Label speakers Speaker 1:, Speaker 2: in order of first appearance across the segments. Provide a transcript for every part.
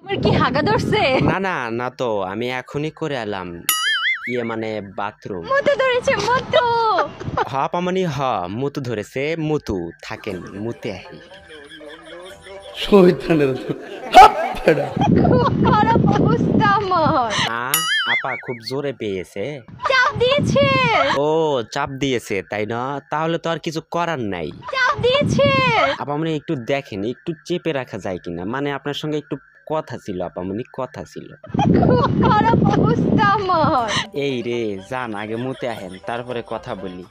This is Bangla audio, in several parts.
Speaker 1: আমার কি হাগা ধরছে?
Speaker 2: না না না তো আমি এখনই করে এলাম মানে বাথরুম
Speaker 1: মুতু ধরেছে মুতু।
Speaker 2: আপামনি মুতু ধরেছে মুতু থাকেন মুতে আহি
Speaker 1: খুব খারাপ অবস্থা আমার।
Speaker 2: আপা খুব জোরে পেয়েছে,
Speaker 1: চাপ দিয়েছে।
Speaker 2: ও চাপ দিয়েছে তাই না? তাহলে তো আর কিছু করার নাই।
Speaker 1: চাপ দিয়েছে।
Speaker 2: আপামনি একটু দেখেন একটু চেপে রাখা যায় কিনা, মানে আপনার সঙ্গে একটু কথা ছিল আপামনি, কথা ছিল।
Speaker 1: খুব খারাপ অবস্থা আমার।
Speaker 2: এই রে যান আগে মুতে আহেন তারপরে কথা বলি।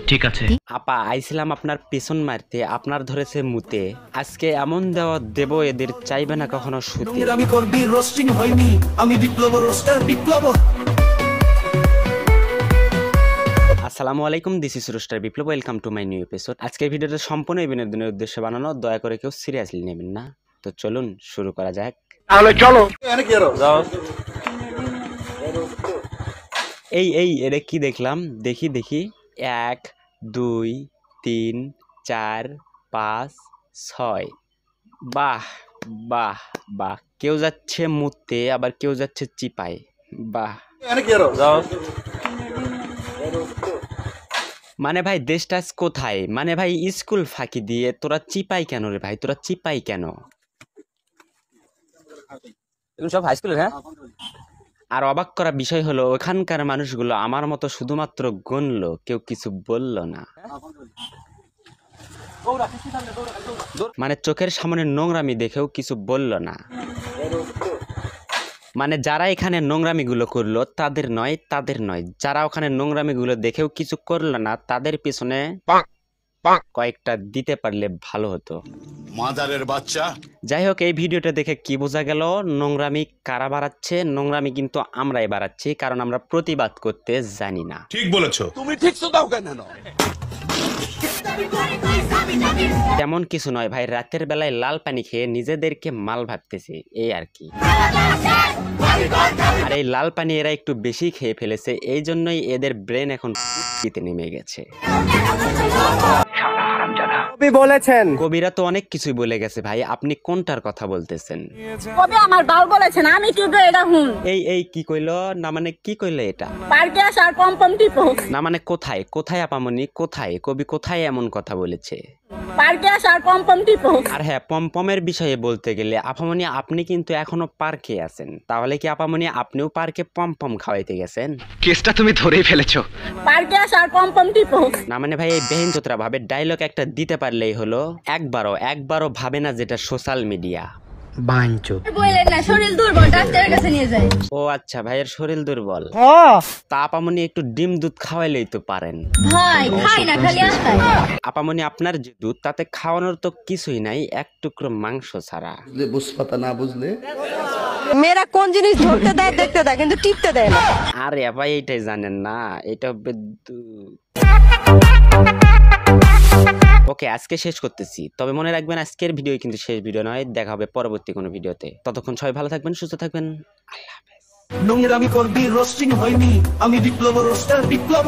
Speaker 3: ঠিক আছে
Speaker 2: আপা আইছিলাম আপনার পেছন মারতে, আপনার ধরেছে মুতে। আজকে এমন দেওয়া দেব এদের চাইবে না কখনো শুতে।
Speaker 4: আমি করবি রোস্টিং হয়নি, আমি বিপ্লব রোস্টার বিপ্লব।
Speaker 2: আসসালামু আলাইকুম, this is roster Biplob, welcome to my new episode. আজকের ভিডিওটা সম্পূর্ণ বিনোদনের উদ্দেশ্যে বানানো, দয়া করে কেউ সিরিয়াসলি নেবেন না। তো চলুন শুরু করা যাক।
Speaker 4: তাহলে চলো।
Speaker 2: এই এটা কি দেখলাম, দেখি 1 2 3 4 5 6। বাহ বাহ বাহ, কেউ যাচ্ছে মুতে আবার কেউ যাচ্ছে চিপায়। বাহ, মানে ভাই দেশটা কোথায়? মানে ভাই স্কুল ফাঁকি দিয়ে তোরা চিপাই কেন রে ভাই? তোরা চিপাই কেন?
Speaker 3: সব হাই স্কুলের। হ্যাঁ,
Speaker 2: আর অবাক করা বিষয় হলো ওখানকার মানুষগুলো আমার মতো শুধুমাত্র গুনলো, কেউ কিছু বলল না। মানে চোখের সামনে নোংরামি দেখেও কিছু বলল না। মানে যারা এখানে নোংরামি গুলো করলো তাদের নয়, যারা ওখানে নোংরামি গুলো দেখেও কিছু করলো না তাদের পিছনে কয়েকটা দিতে পারলে ভালো হতো।
Speaker 5: মাদারের বাচ্চা।
Speaker 2: যাই হোক, এই ভিডিওটা দেখে কি বোঝা গেল? নোংরামি কারা বাড়াচ্ছে? নোংরামি কিন্তু আমরাই বাড়াচ্ছি, কারণ আমরা প্রতিবাদ করতে জানি না।
Speaker 5: ঠিক বলেছো।
Speaker 4: তুমি ঠিক তো দাও কেন?
Speaker 2: তেমন কিছু নয় ভাই, রাতের বেলায় লাল পানি খেয়ে নিজেদেরকে মাল ভাবতেছে, এই আর কি। আর এই লাল পানি এরা একটু বেশি খেয়ে ফেলেছে, এই জন্যই এদের ব্রেন এখন দিতে নেমে গেছে।
Speaker 3: বলেছেন
Speaker 2: কবিরা তো অনেক কিছুই বলে গেছে ভাই, আপনি কোনটার কথা বলতেছেন?
Speaker 1: কবে আমার বাল বলেছেন, আমি কি এটা হুন।
Speaker 2: এই কি কইলো? না মানে কি কইলো এটা?
Speaker 1: পার্কে আসার পম্পম টিপো।
Speaker 2: না মানে কোথায় কোথায় আপামনি, কোথায় কবি কোথায় এমন কথা বলেছে?
Speaker 1: পার্কে আসার পম্পম টিপো।
Speaker 2: আর হ্যাঁ, পমপমের বিষয়ে বলতে গেলে আপামনি আপনি কিন্তু এখনো পার্কে আছেন, তাহলে কি আপামনি আপনিও পার্কে পমপম খাওয়াইতে গেছেন?
Speaker 3: কেসটা তুমি ধরেই ফেলেছো।
Speaker 1: পার্কে আসার পম্পম টিপো।
Speaker 2: না মানে ভাই এই বেহেনচোতরা ভাবে ডায়লগ একটা দিতে পারলেই হলো। একবারও ভাবে না যেটা সোশ্যাল মিডিয়া।
Speaker 3: বাঞ্চোত
Speaker 1: বলেন না, শরীর দুর্বল, ডাক্তারের কাছে নিয়ে যাই।
Speaker 2: ও আচ্ছা, ভাইয়ের শরীর দুর্বল। তা আপামনি একটু ডিম দুধ খাওয়াইলেই তো পারেন।
Speaker 1: ভাই খাই না, খালি আস্তায়।
Speaker 2: আপামনি আপনার যে দুধ তাতে খাওয়ানোর তো কিছুই নাই, এক টুকরো মাংস ছাড়া।
Speaker 4: বুঝপাতা না বুঝলে
Speaker 1: মেয়েরা কোন জিনিস ধরতে দেয় দেখতে দেয়, কিন্তু টিপতে দেয় না।
Speaker 2: আরে ভাই এইটাই জানেন না, এটা ওকে আজকে শেষ করতেছি, তবে মনে রাখবেন আজকের ভিডিও কিন্তু শেষ ভিডিও নয়, দেখা হবে পরবর্তী কোনো ভিডিওতে। ততক্ষণ সবাই ভালো থাকবেন, সুস্থ থাকবেন, আল্লাহ হাফেজ।
Speaker 4: নোংরামি করবি রোস্টিং হয়নি, আমি বিপ্লব রোস্টার বিপ্লব।